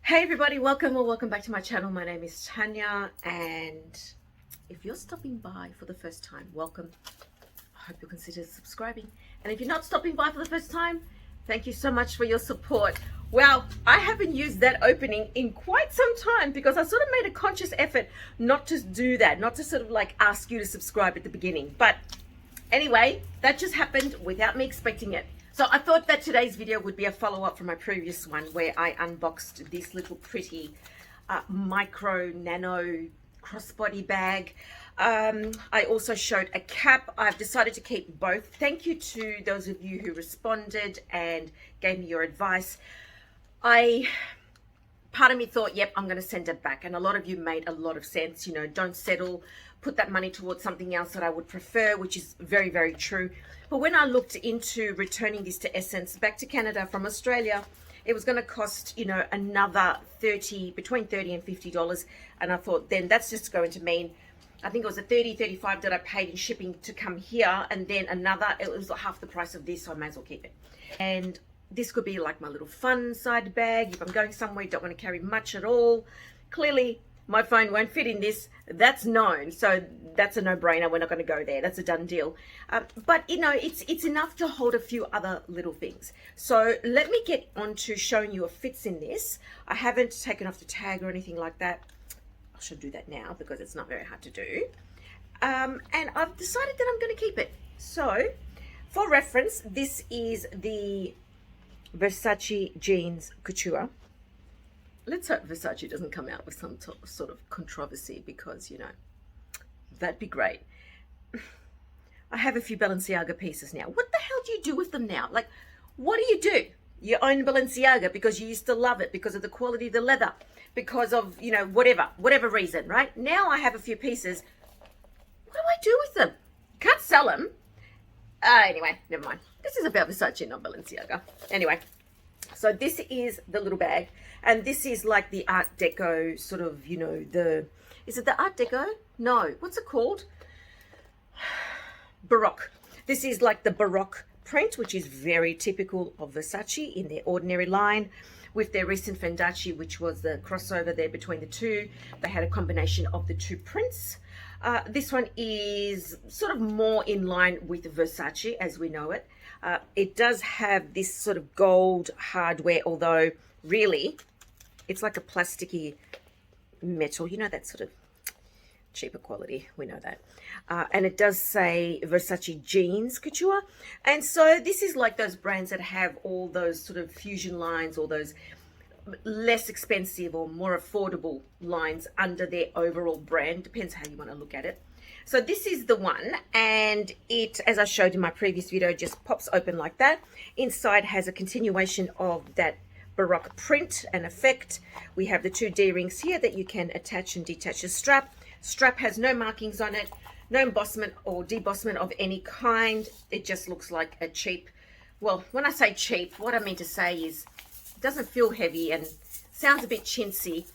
Hey everybody, welcome or welcome back to my channel. My name is Tanya, and if you're stopping by for the first time, welcome. I hope you'll consider subscribing. And if you're not stopping by for the first time, thank you so much for your support. Well, I haven't used that opening in quite some time because I sort of made a conscious effort not to do that, not to sort of like ask you to subscribe at the beginning. But anyway, that just happened without me expecting it. So I thought that today's video would be a follow-up from my previous one where I unboxed this little pretty micro nano crossbody bag. I also showed a cap. I've decided to keep both. Thank you to those of you who responded and gave me your advice. Part of me thought, yep, I'm going to send it back. And a lot of you made a lot of sense. You know, don't settle, put that money towards something else that I would prefer, which is very, very true. But when I looked into returning this to Essence back to Canada from Australia, it was going to cost, you know, another between $30 and $50. And I thought then that's just going to mean, I think it was a $35 that I paid in shipping to come here. And then another, it was half the price of this, so I may as well keep it. And this could be like my little fun side bag. If I'm going somewhere, don't want to carry much at all. Clearly, my phone won't fit in this. That's known. So that's a no-brainer. We're not going to go there. That's a done deal. But, you know, it's enough to hold a few other little things. So let me get on to showing you what fits in this. I haven't taken off the tag or anything like that. I should do that now because it's not very hard to do. And I've decided that I'm going to keep it. So for reference, this is the Versace Jeans Couture. Let's hope Versace doesn't come out with some sort of controversy because, you know, that'd be great. I have a few Balenciaga pieces now. What the hell do you do with them now? Like, what do? You own Balenciaga because you used to love it, because of the quality of the leather, because of, you know, whatever reason, right? Now I have a few pieces. What do I do with them? Can't sell them. Anyway, never mind. This is about Versace, not Balenciaga. Anyway, so this is the little bag. And this is like the Art Deco sort of, you know, is it the Art Deco? No, what's it called? Baroque. This is like the Baroque print, which is very typical of Versace in their ordinary line. With their recent Fendace, which was the crossover there between the two. They had a combination of the two prints. This one is sort of more in line with Versace as we know it. It does have this sort of gold hardware, although really it's like a plasticky metal, you know, that sort of cheaper quality, we know that. And it does say Versace Jeans Couture. And so this is like those brands that have all those sort of fusion lines, or those less expensive or more affordable lines under their overall brand. Depends how you want to look at it. So this is the one, and it, as I showed in my previous video, just pops open like that. Inside has a continuation of that Baroque print and effect. We have the two D-rings here that you can attach and detach the strap. Strap has no markings on it, no embossment or debossment of any kind. It just looks like a cheap, well, when I say cheap, what I mean to say is it doesn't feel heavy and sounds a bit chintzy,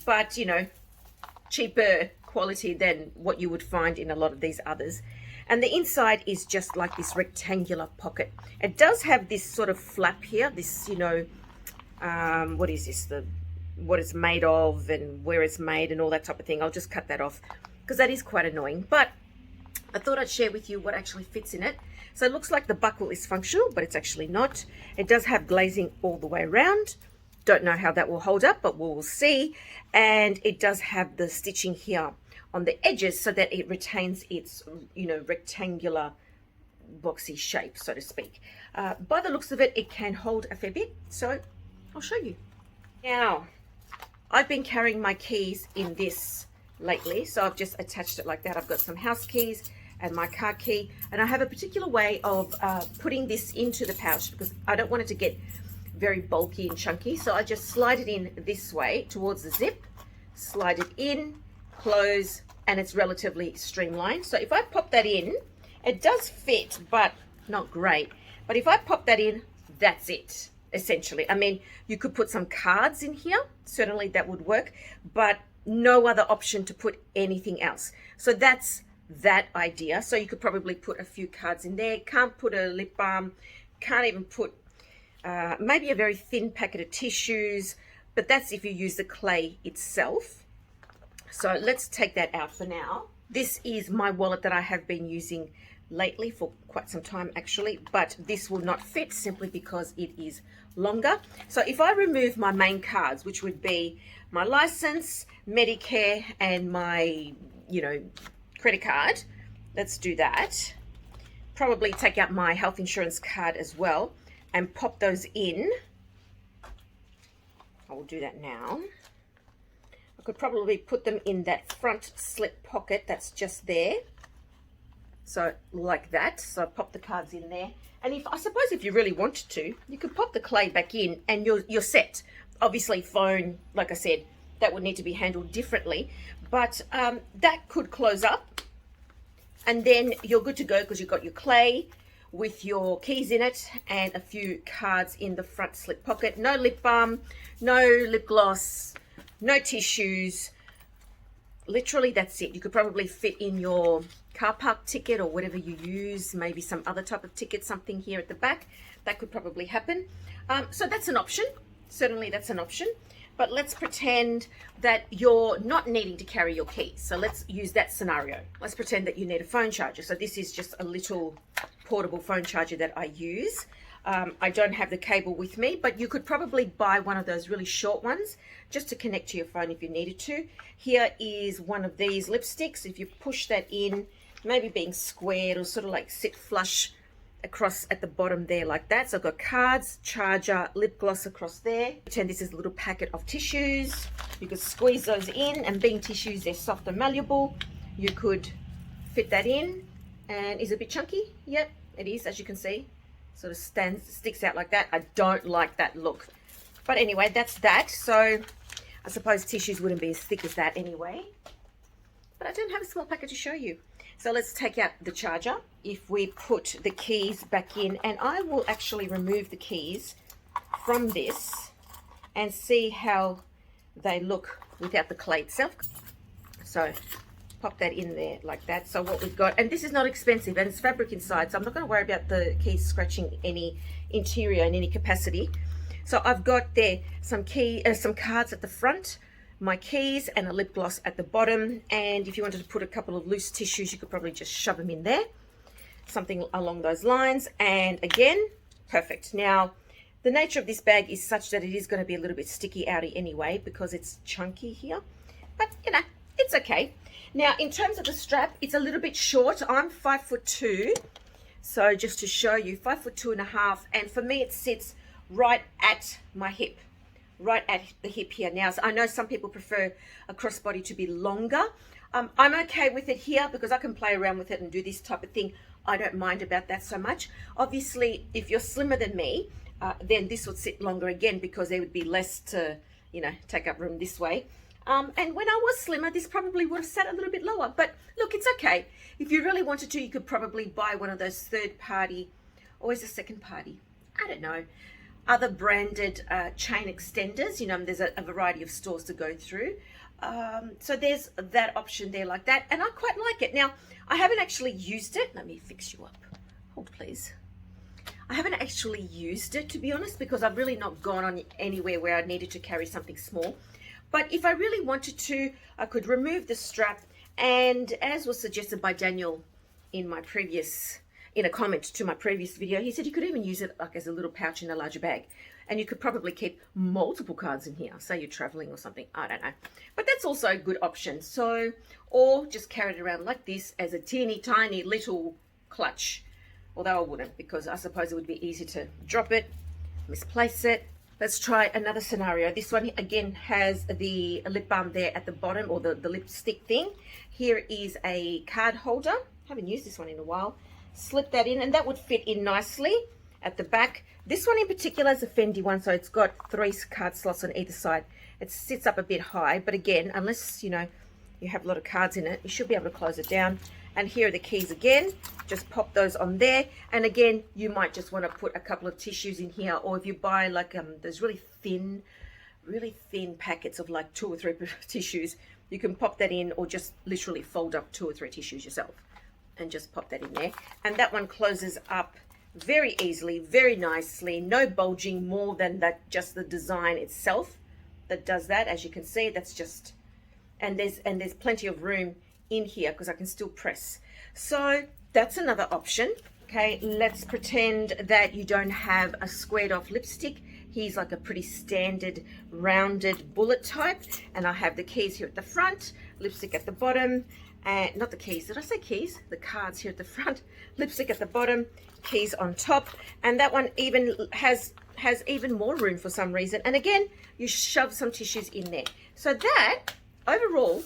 but, you know, cheaper quality than what you would find in a lot of these others. And the inside is just like this rectangular pocket. It does have this sort of flap here, this, you know, what is this, what it's made of and where it's made and all that type of thing. I'll just cut that off because that is quite annoying, but I thought I'd share with you what actually fits in it. So it looks like the buckle is functional, but it's actually not. It does have glazing all the way around. Don't know how that will hold up, but we'll see. And it does have the stitching here on the edges so that it retains its, you know, rectangular boxy shape, so to speak. By the looks of it, it can hold a fair bit, so I'll show you. Now, I've been carrying my keys in this lately, so I've just attached it like that. I've got some house keys and my car key, and I have a particular way of putting this into the pouch because I don't want it to get very bulky and chunky. So I just slide it in this way towards the zip, slide it in, close, and it's relatively streamlined. So if I pop that in, it does fit, but not great. But if I pop that in, that's it. Essentially, I mean, you could put some cards in here, certainly that would work, but no other option to put anything else. So that's that idea. So you could probably put a few cards in there. Can't put a lip balm, can't even put maybe a very thin packet of tissues, but that's if you use the clay itself. So let's take that out for now. This is my wallet that I have been using lately for quite some time actually, but this will not fit simply because it is longer. So if I remove my main cards, which would be my license, Medicare, and my, credit card, let's do that. Probably take out my health insurance card as well and pop those in. I will do that now. I could probably put them in that front slip pocket that's just there. So like that. So pop the cards in there. And I suppose if you really wanted to, you could pop the clay back in and you're set. Obviously phone, like I said, that would need to be handled differently. But that could close up. And then you're good to go because you've got your clay with your keys in it and a few cards in the front slip pocket. No lip balm, no lip gloss, no tissues. Literally, that's it. You could probably fit in your car park ticket or whatever you use, maybe some other type of ticket, something here at the back. That could probably happen. So that's an option. Certainly that's an option. But let's pretend that you're not needing to carry your keys. So let's use that scenario. Let's pretend that you need a phone charger. So this is just a little portable phone charger that I use. I don't have the cable with me, but you could probably buy one of those really short ones just to connect to your phone if you needed to. Here is one of these lipsticks. If you push that in, maybe being square, it'll sort of like sit flush across at the bottom there like that. So I've got cards, charger, lip gloss across there. Pretend this is a little packet of tissues. You could squeeze those in, and being tissues, they're soft and malleable. You could fit that in. And is it a bit chunky? Yep, it is, as you can see. Sort of sticks out like that. I don't like that look. But anyway, that's that. So I suppose tissues wouldn't be as thick as that anyway. But I don't have a small packet to show you. So let's take out the charger. If we put the keys back in, and I will actually remove the keys from this and see how they look without the clay itself. So pop that in there like that. So what we've got, and this is not expensive and it's fabric inside, so I'm not going to worry about the keys scratching any interior in any capacity. So I've got there some cards at the front, my keys, and a lip gloss at the bottom. And if you wanted to put a couple of loose tissues, you could probably just shove them in there, something along those lines. And again, perfect. Now the nature of this bag is such that it is going to be a little bit sticky outy anyway because it's chunky here, but it's okay. Now in terms of the strap, it's a little bit short. I'm 5'2", so just to show you, 5'2.5", and for me it sits right at my hip, right at the hip here. Now, so I know some people prefer a crossbody to be longer. I'm okay with it here because I can play around with it and do this type of thing. I don't mind about that so much. Obviously, if you're slimmer than me, then this would sit longer again because there would be less to, take up room this way. And when I was slimmer, this probably would have sat a little bit lower. But look, it's okay. If you really wanted to, you could probably buy one of those third-party, or is it second-party? I don't know. Other branded chain extenders. There's a variety of stores to go through. So there's that option there like that. And I quite like it. Now, I haven't actually used it. Let me fix you up. Hold, please. I haven't actually used it, to be honest, because I've really not gone on anywhere where I needed to carry something small. But if I really wanted to, I could remove the strap. And as was suggested by Daniel in a comment to my previous video, he said you could even use it like as a little pouch in a larger bag. And you could probably keep multiple cards in here. Say you're traveling or something, I don't know. But that's also a good option. So, or just carry it around like this as a teeny tiny little clutch. Although I wouldn't, because I suppose it would be easy to drop it, misplace it. Let's try another scenario. This one again has the lip balm there at the bottom, or the lipstick thing. Here is a card holder. Haven't used this one in a while. Slip that in and that would fit in nicely at the back. This one in particular is a Fendi one, so it's got 3 card slots on either side. It sits up a bit high, but again, unless you have a lot of cards in it, you should be able to close it down. And here are the keys again. Just pop those on there. And again, you might just want to put a couple of tissues in here, or if you buy like those really thin packets of like 2 or 3 tissues, you can pop that in, or just literally fold up 2 or 3 tissues yourself and just pop that in there. And that one closes up very easily, very nicely, no bulging more than that, just the design itself that does that. As you can see, that's just, and there's plenty of room in here because I can still press. So that's another option. Okay, let's pretend that you don't have a squared off lipstick. Here's like a pretty standard rounded bullet type, and I have the keys here at the front, lipstick at the bottom, and not the keys, did I say keys? The cards here at the front, lipstick at the bottom, keys on top, and that one even has even more room for some reason. And again, you shove some tissues in there. So that overall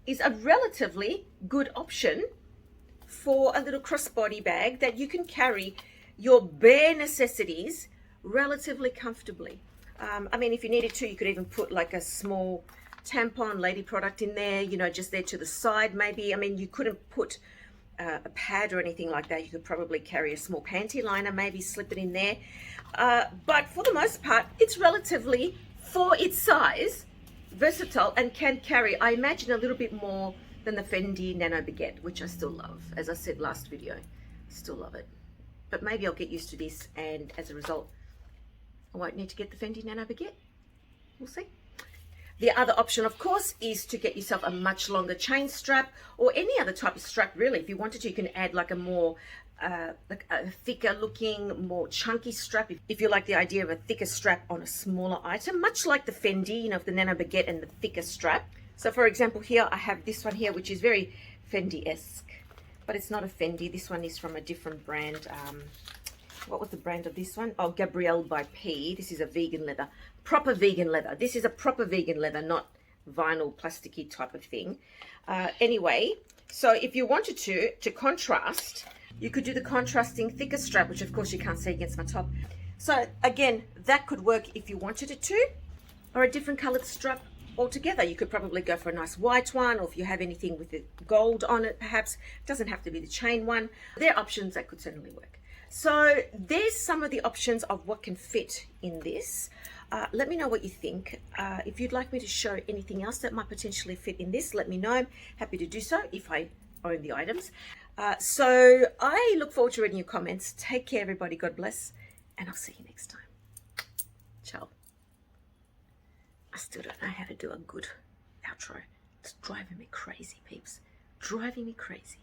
is a relatively good option for a little crossbody bag that you can carry your bare necessities relatively comfortably. I mean, if you needed to, you could even put like a small tampon lady product in there, you know, just there to the side maybe. I mean, you couldn't put a pad or anything like that. You could probably carry a small panty liner, maybe slip it in there. But for the most part, it's relatively, for its size, versatile and can carry, I imagine, a little bit more than the Fendi Nano Baguette, which I still love. As I said last video, still love it. But maybe I'll get used to this, and as a result, I won't need to get the Fendi Nano Baguette. We'll see. The other option, of course, is to get yourself a much longer chain strap, or any other type of strap, really. If you wanted to, you can add like a more like a thicker looking, more chunky strap. If you like the idea of a thicker strap on a smaller item, much like the Fendi, you know, the Nano Baguette and the thicker strap. So for example, here I have this one here, which is very Fendi-esque, but it's not a Fendi. This one is from a different brand. What was the brand of this one? Oh, Gabrielle by P. This is a vegan leather, proper vegan leather. This is a proper vegan leather, not vinyl plasticky type of thing. Anyway, so if you wanted to contrast, you could do the contrasting thicker strap, which of course you can't see against my top. So again, that could work if you wanted it to, or a different colored strap altogether. You could probably go for a nice white one, or if you have anything with the gold on it, perhaps. It doesn't have to be the chain one. There are options that could certainly work. So there's some of the options of what can fit in this. Let me know what you think. If you'd like me to show anything else that might potentially fit in this, let me know. I'm happy to do so if I own the items. So I look forward to reading your comments. Take care, everybody. God bless. And I'll see you next time. Ciao. I still don't know how to do a good outro. It's driving me crazy, peeps. Driving me crazy.